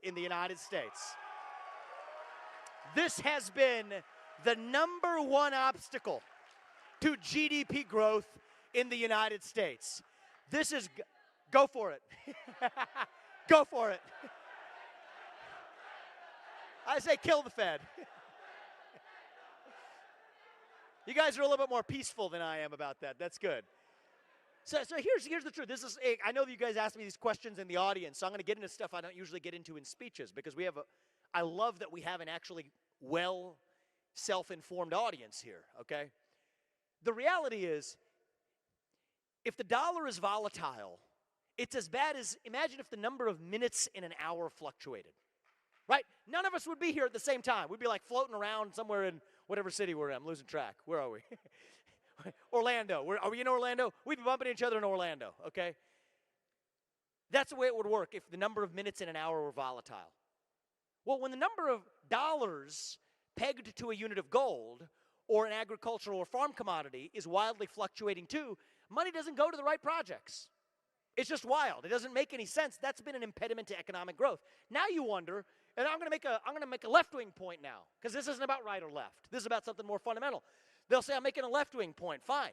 in the United States. This has been the number one obstacle to GDP growth in the United States. This is, go for it. Go for it. I say kill the Fed. You guys are a little bit more peaceful than I am about that. That's good. So here's the truth. I know that you guys asked me these questions in the audience, so I'm going to get into stuff I don't usually get into in speeches because I love that we have an actually well self-informed audience here, okay? The reality is, if the dollar is volatile, it's as bad as, imagine if the number of minutes in an hour fluctuated, right? None of us would be here at the same time. We'd be like floating around somewhere in whatever city we're in. I'm losing track. Where are we? Orlando. Are we in Orlando? We'd be bumping each other in Orlando, okay? That's the way it would work if the number of minutes in an hour were volatile. Well, when the number of dollars pegged to a unit of gold or an agricultural or farm commodity is wildly fluctuating too, money doesn't go to the right projects. It's just wild. It doesn't make any sense. That's been an impediment to economic growth. Now you wonder, and I'm going to make a left-wing point now, because this isn't about right or left. This is about something more fundamental. They'll say I'm making a left-wing point. Fine.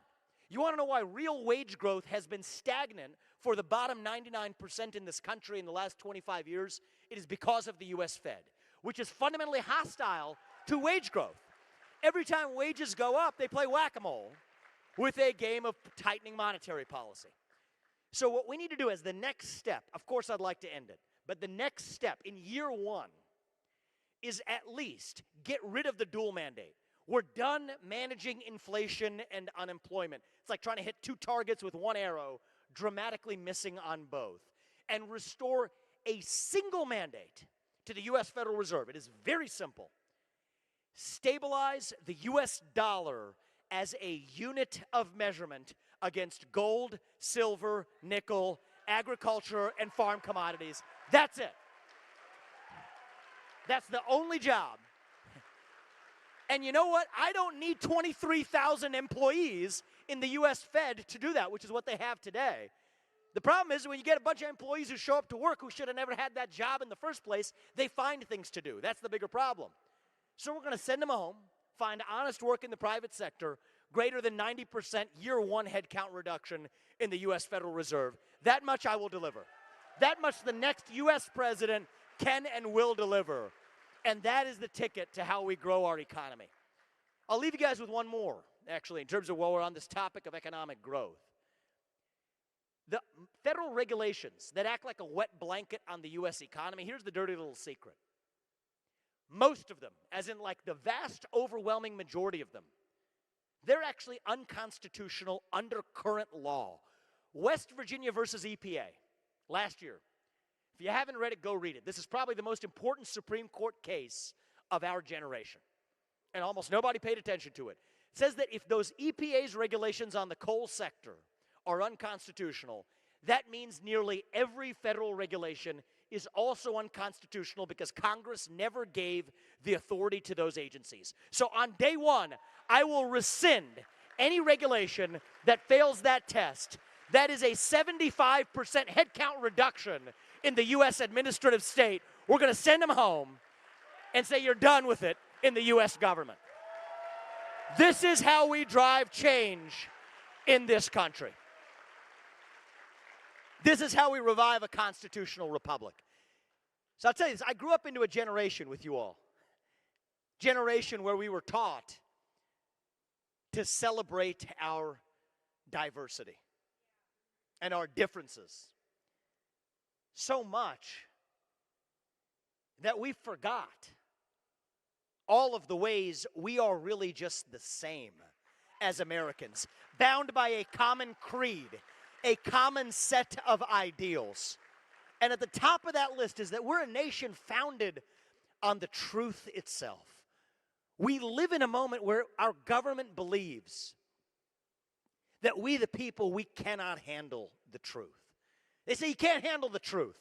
You want to know why real wage growth has been stagnant for the bottom 99% in this country in the last 25 years? It is because of the U.S. Fed, which is fundamentally hostile to wage growth. Every time wages go up, they play whack-a-mole with a game of tightening monetary policy. So what we need to do as the next step, of course I'd like to end it, but the next step in year one is at least get rid of the dual mandate. We're done managing inflation and unemployment. It's like trying to hit two targets with one arrow, dramatically missing on both. And restore a single mandate to the U.S. Federal Reserve. It is very simple. Stabilize the U.S. dollar as a unit of measurement against gold, silver, nickel, agriculture, and farm commodities. That's it. That's the only job. And you know what? I don't need 23,000 employees in the U.S. Fed to do that, which is what they have today. The problem is when you get a bunch of employees who show up to work who should have never had that job in the first place, they find things to do. That's the bigger problem. So we're going to send them home, find honest work in the private sector, greater than 90% year one headcount reduction in the U.S. Federal Reserve. That much I will deliver. That much the next U.S. president can and will deliver. And that is the ticket to how we grow our economy. I'll leave you guys with one more, actually, in terms of while we're on this topic of economic growth. The federal regulations that act like a wet blanket on the U.S. economy, here's the dirty little secret. Most of them, as in like the vast overwhelming majority of them, they're actually unconstitutional under current law. West Virginia versus EPA, last year. If you haven't read it, go read it. This is probably the most important Supreme Court case of our generation. And almost nobody paid attention to it. It says that if those EPA's regulations on the coal sector are unconstitutional, that means nearly every federal regulation is also unconstitutional because Congress never gave the authority to those agencies. So on day one, I will rescind any regulation that fails that test. That is a 75% headcount reduction in the U.S. administrative state. We're going to send them home and say you're done with it in the U.S. government. This is how we drive change in this country. This is how we revive a constitutional republic. So I'll tell you this, I grew up into a generation with you all. Generation where we were taught to celebrate our diversity and our differences. So much that we forgot all of the ways we are really just the same as Americans, bound by a common creed, a common set of ideals. And at the top of that list is that we're a nation founded on the truth itself. We live in a moment where our government believes that we, the people, we cannot handle the truth. They say you can't handle the truth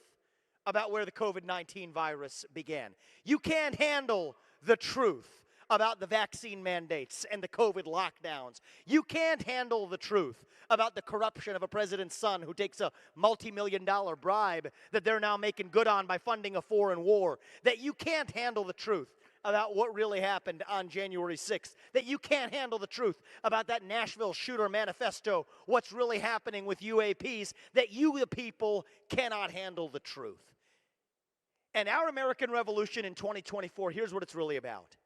about where the COVID-19 virus began. You can't handle the truth about the vaccine mandates and the COVID lockdowns. You can't handle the truth about the corruption of a president's son who takes a multi-million-dollar bribe that they're now making good on by funding a foreign war. That you can't handle the truth about what really happened on January 6th. That you can't handle the truth about that Nashville shooter manifesto, what's really happening with UAPs. That you, the people, cannot handle the truth. And our American Revolution in 2024, here's what it's really about.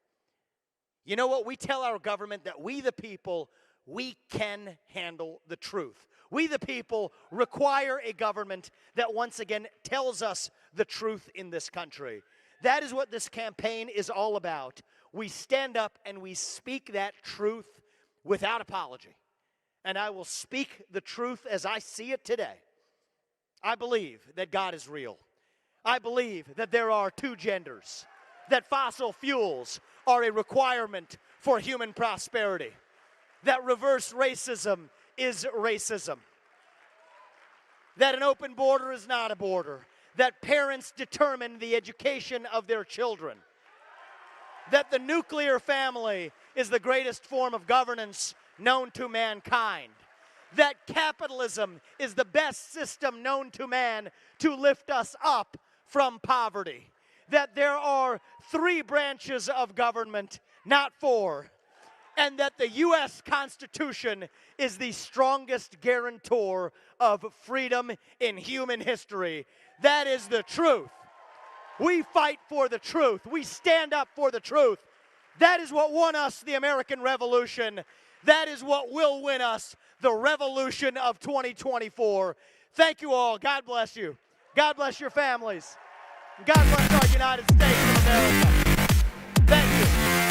You know what? We tell our government that we, the people, we can handle the truth. We, the people, require a government that once again tells us the truth in this country. That is what this campaign is all about. We stand up and we speak that truth without apology. And I will speak the truth as I see it today. I believe that God is real. I believe that there are two genders, that fossil fuels are a requirement for human prosperity, that reverse racism is racism, that an open border is not a border, that parents determine the education of their children, that the nuclear family is the greatest form of governance known to mankind, that capitalism is the best system known to man to lift us up from poverty, that there are 3 branches of government, not 4, and that the U.S. Constitution is the strongest guarantor of freedom in human history. That is the truth. We fight for the truth. We stand up for the truth. That is what won us the American Revolution. That is what will win us the revolution of 2024. Thank you all. God bless you. God bless your families. God bless our United States of America. Thank you.